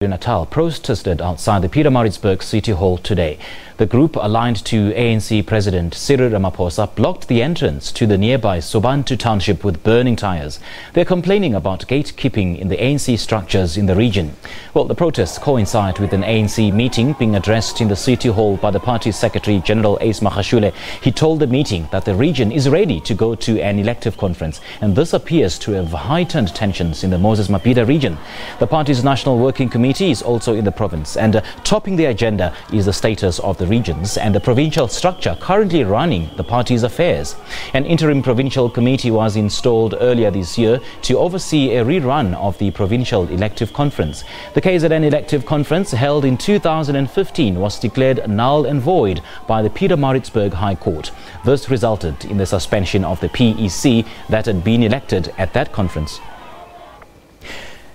KwaZulu-Natal protested outside the Pietermaritzburg City Hall today. The group, aligned to ANC President Cyril Ramaphosa, blocked the entrance to the nearby Sobantu township with burning tyres. They're complaining about gatekeeping in the ANC structures in the region. Well, the protests coincide with an ANC meeting being addressed in the City Hall by the party's Secretary General Ace Magashule. He told the meeting that the region is ready to go to an elective conference, and this appears to have heightened tensions in the Moses Mabhida region. The party's National Working Committee is also in the province, and topping the agenda is the status of the regions and the provincial structure currently running the party's affairs. An interim provincial committee was installed earlier this year to oversee a rerun of the provincial elective conference. The KZN elective conference, held in 2015, was declared null and void by the Pietermaritzburg High Court. This resulted in the suspension of the PEC that had been elected at that conference.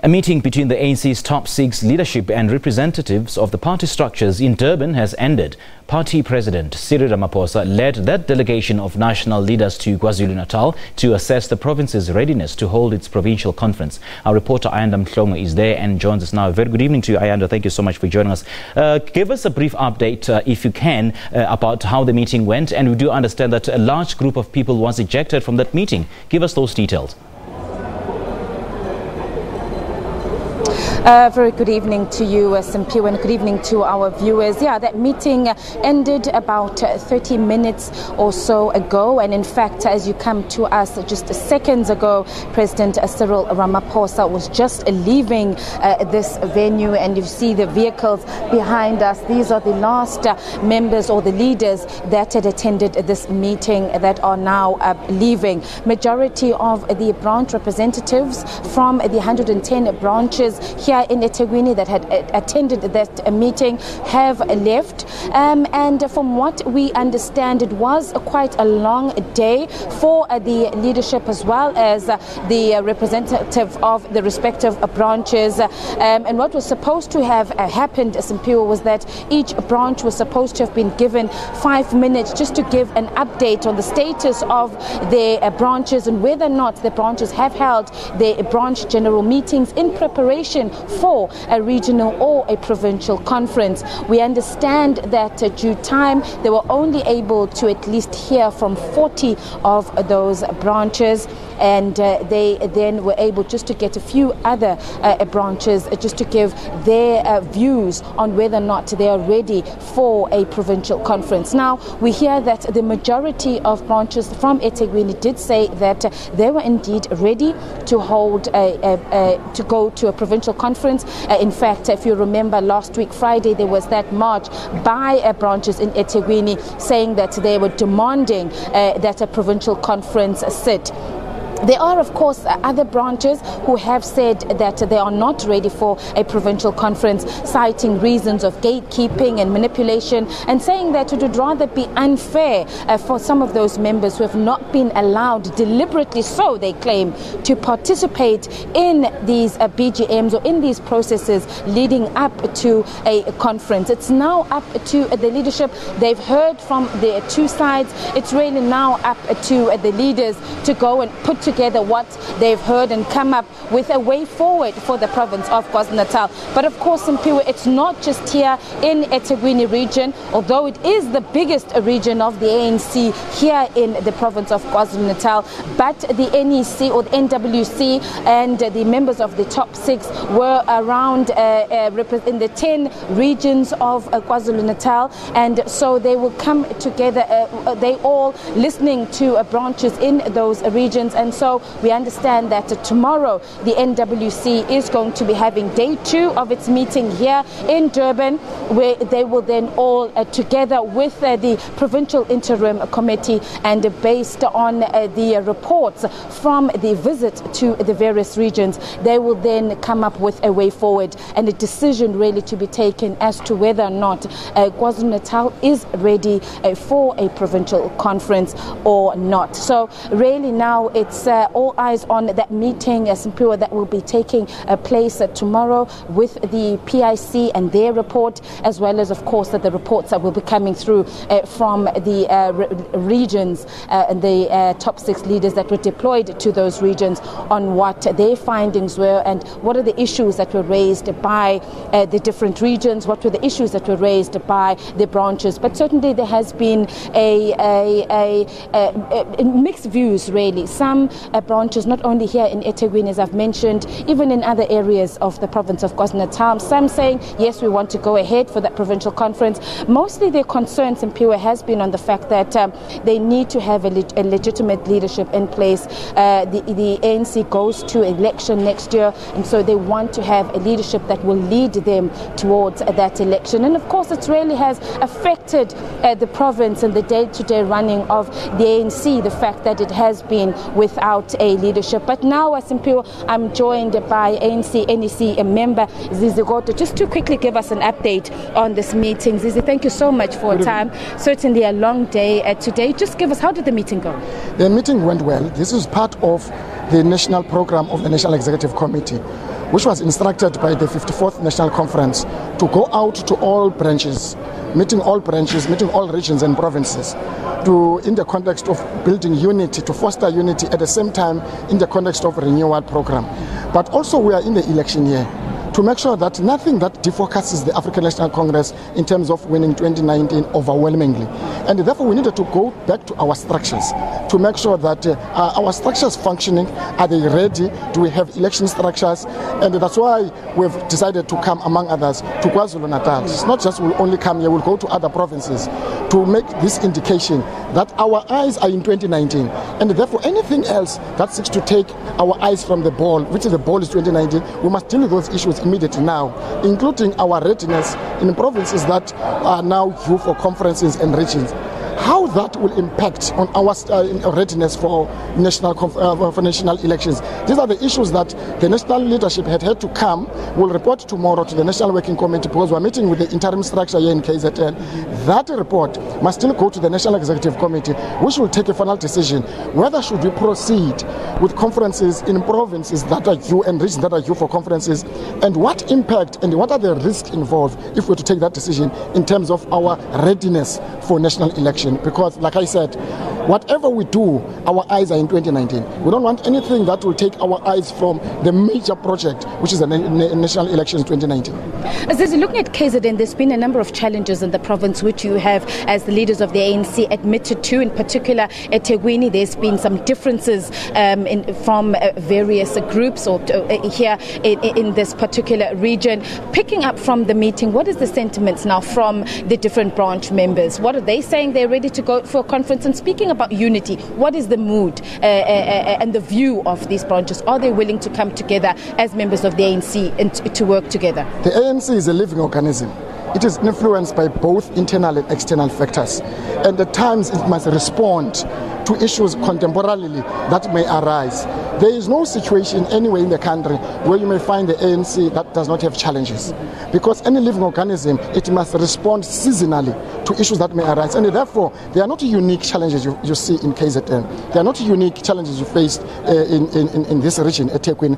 A meeting between the ANC's top six leadership and representatives of the party structures in Durban has ended. Party President Cyril Ramaphosa led that delegation of national leaders to KwaZulu-Natal to assess the province's readiness to hold its provincial conference. Our reporter Ayanda Mhlongo is there and joins us now. Very good evening to you, Ayanda. Thank you so much for joining us. Give us a brief update, if you can, about how the meeting went. And we do understand that a large group of people was ejected from that meeting. Give us those details. Very good evening to you, Simpiwe, and good evening to our viewers. Yeah, that meeting ended about 30 minutes or so ago, and in fact, as you come to us just seconds ago, President Cyril Ramaphosa was just leaving this venue, and you see the vehicles behind us. These are the last members or the leaders that had attended this meeting that are now leaving. Majority of the branch representatives from the 110 branches here in eThekwini that had attended that meeting have left, and from what we understand, it was quite a long day for the leadership as well as the representative of the respective branches, and what was supposed to have happened, Simpiwe, was that each branch was supposed to have been given 5 minutes just to give an update on the status of their branches and whether or not the branches have held their branch general meetings in preparation for a regional or a provincial conference. We understand that due time they were only able to at least hear from 40 of those branches, and they then were able just to get a few other branches just to give their views on whether or not they are ready for a provincial conference. Now, we hear that the majority of branches from eThekwini did say that they were indeed ready to hold to go to a provincial conference. In fact, if you remember, last week Friday there was that march by branches in eThekwini saying that they were demanding that a provincial conference sit. There are, of course, other branches who have said that they are not ready for a provincial conference, citing reasons of gatekeeping and manipulation, and saying that it would rather be unfair for some of those members who have not been allowed, deliberately so they claim, to participate in these BGMs or in these processes leading up to a conference. It's now up to the leadership. They've heard from the two sides. It's really now up to the leaders to go and put together what they've heard and come up with a way forward for the province of KwaZulu-Natal. But of course, Simpiwe, it's not just here in eThekwini region, although it is the biggest region of the ANC here in the province of KwaZulu-Natal, but the NEC or the NWC and the members of the top six were around in the 10 regions of KwaZulu-Natal, and so they will come together, they all listening to branches in those regions. And so we understand that tomorrow the NWC is going to be having day 2 of its meeting here in Durban, where they will then all together with the provincial interim committee, and based on the reports from the visit to the various regions, they will then come up with a way forward and a decision really to be taken as to whether or not KwaZulu-Natal is ready for a provincial conference or not. So really now it's all eyes on that meeting, Simpiwe, that will be taking place tomorrow with the PIC and their report, as well as, of course, the reports that will be coming through from the regions and the top 6 leaders that were deployed to those regions on what their findings were and what are the issues that were raised by the different regions, what were the issues that were raised by the branches. But certainly there has been a mixed views, really. Some branches, not only here in eThekwini, as I've mentioned, even in other areas of the province of KwaZulu-Natal, some saying, yes, we want to go ahead for that provincial conference. Mostly their concern, Simpiwe, has been on the fact that they need to have a legitimate leadership in place. The ANC goes to election next year, and so they want to have a leadership that will lead them towards that election. And of course, it really has affected the province and the day-to-day running of the ANC, the fact that it has been without a leadership. But now, Simpiwe, I'm joined by ANC NEC member Zizi Goto, just to quickly give us an update on this meeting. Zizi, thank you so much for your time. Certainly a long day today. Just give us, how did the meeting go? The meeting went well. This is part of the national program of the National Executive Committee, which was instructed by the 54th National Conference to go out to all branches, meeting all regions and provinces, in the context of building unity, to foster unity, at the same time in the context of renewal program. But also we are in the election year, to make sure that nothing that defocuses the African National Congress in terms of winning 2019 overwhelmingly. And therefore we needed to go back to our structures to make sure that our structures functioning. Are they ready? Do we have election structures? And that's why we've decided to come, among others, to KwaZulu-Natal. It's not just we'll only come here, we'll go to other provinces to make this indication that our eyes are in 2019. And therefore anything else that seeks to take our eyes from the ball, which is the ball is 2019, we must deal with those issues immediately now, including our readiness in provinces that are now due for conferences and regions. How that will impact on our readiness for national elections. These are the issues that the national leadership had to come. We'll report tomorrow to the National Working Committee, because we're meeting with the interim structure here in KZN. That report must still go to the National Executive Committee, which will take a final decision whether should we proceed with conferences in provinces that are due and regions that are due for conferences, and what impact and what are the risks involved if we're to take that decision in terms of our readiness for national election. Because, like I said, whatever we do, our eyes are in 2019. We don't want anything that will take our eyes from the major project, which is the national elections 2019. As looking at KZN, there's been a number of challenges in the province, which you have, as the leaders of the ANC, admitted to. In particular, at eThekwini, there's been some differences from various groups or here in this particular region. Picking up from the meeting, what is the sentiments now from the different branch members? What are they saying? They're ready to go for a conference. And speaking about unity, what is the mood and the view of these branches? Are they willing to come together as members of the ANC and to work together? The ANC is a living organism. It is influenced by both internal and external factors, and at times it must respond to issues contemporarily that may arise. There is no situation anywhere in the country where you may find the ANC that does not have challenges, because any living organism, it must respond seasonally to issues that may arise, and therefore they are not unique challenges you see in KZN. They are not unique challenges you faced in this region, at eThekwini.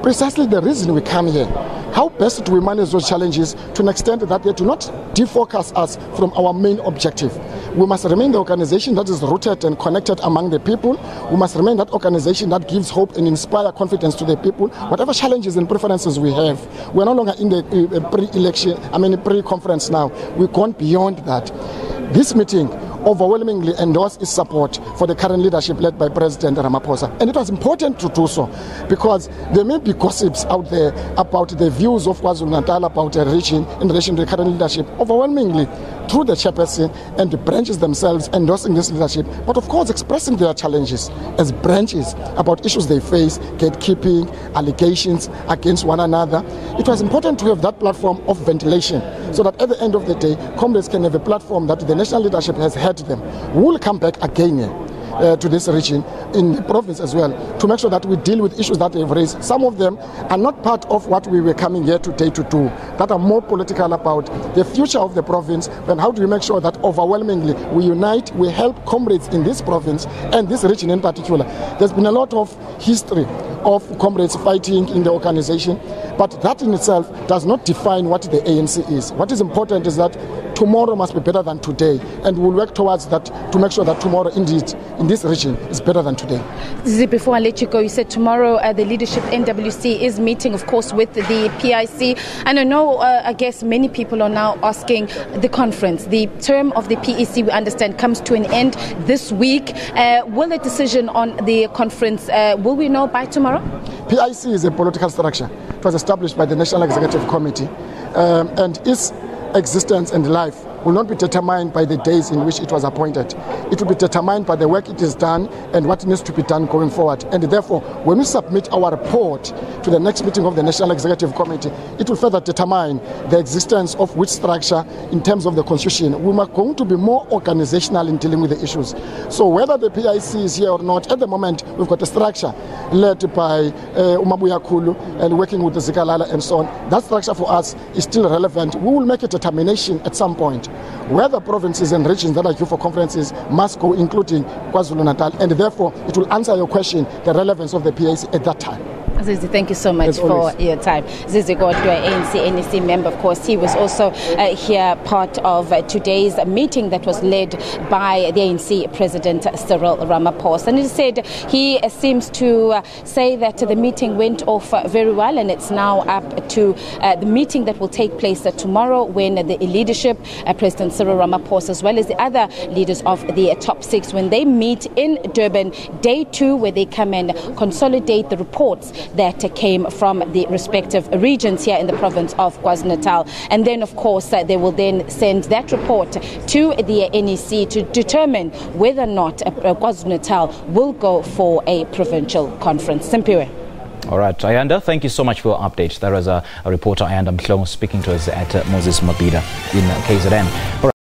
Precisely the reason we come here. How best do we manage those challenges to an extent that they do not defocus us from our main objective? We must remain the organization that is rooted and connected among the people. We must remain that organization that gives hope and inspire confidence to the people. Whatever challenges and preferences we have, we're no longer in the pre-conference now. We've gone beyond that. This meeting overwhelmingly endorsed its support for the current leadership led by President Ramaphosa. And it was important to do so because there may be gossips out there about the views of KwaZulu-Natal about a region in relation to the current leadership. Overwhelmingly, through the chairperson and the branches themselves endorsing this leadership, but of course expressing their challenges as branches about issues they face, gatekeeping, allegations against one another. It was important to have that platform of ventilation so that at the end of the day, comrades can have a platform that the national leadership has had them. We will come back again here to this region, in the province as well, to make sure that we deal with issues that they've raised. Some of them are not part of what we were coming here today to do, that are more political about the future of the province, and how do we make sure that overwhelmingly we unite, we help comrades in this province and this region in particular. There's been a lot of history of comrades fighting in the organization, but that in itself does not define what the ANC is. What is important is that tomorrow must be better than today, and we'll work towards that to make sure that tomorrow indeed in this region is better than today. Before I let you go, you said tomorrow the leadership NWC is meeting, of course, with the PIC, and I know I guess many people are now asking the conference. The term of the PEC, we understand, comes to an end this week. Will a decision on the conference, will we know by tomorrow? PIC is a political structure. It was established by the National Executive Committee, and its existence and life will not be determined by the days in which it was appointed. It will be determined by the work it has done and what needs to be done going forward. And therefore, when we submit our report to the next meeting of the National Executive Committee, it will further determine the existence of which structure in terms of the constitution. We are going to be more organizational in dealing with the issues. So whether the PIC is here or not, at the moment we've got a structure led by Umabuya Kulu and working with the Zikalala and so on. That structure for us is still relevant. We will make a determination at some point whether provinces and regions that are due for conferences must go, including KwaZulu-Natal, and therefore it will answer your question, the relevance of the PIC at that time. Zizi, thank you so much for your time. Zizi Godwe, ANC NEC member, of course, he was also here part of today's meeting that was led by the ANC President Cyril Ramaphosa. And he said he seems to say that the meeting went off very well, and it's now up to the meeting that will take place tomorrow, when the leadership, President Cyril Ramaphosa, as well as the other leaders of the top six, when they meet in Durban, day 2, where they come and consolidate the reports that came from the respective regions here in the province of KwaZulu-Natal. And then, of course, they will then send that report to the NEC to determine whether or not KwaZulu-Natal will go for a provincial conference. Simpiwe. All right, Ayanda, thank you so much for your update. There was a reporter, Ayanda Mhlongo, speaking to us at Moses Mabhida in KZN.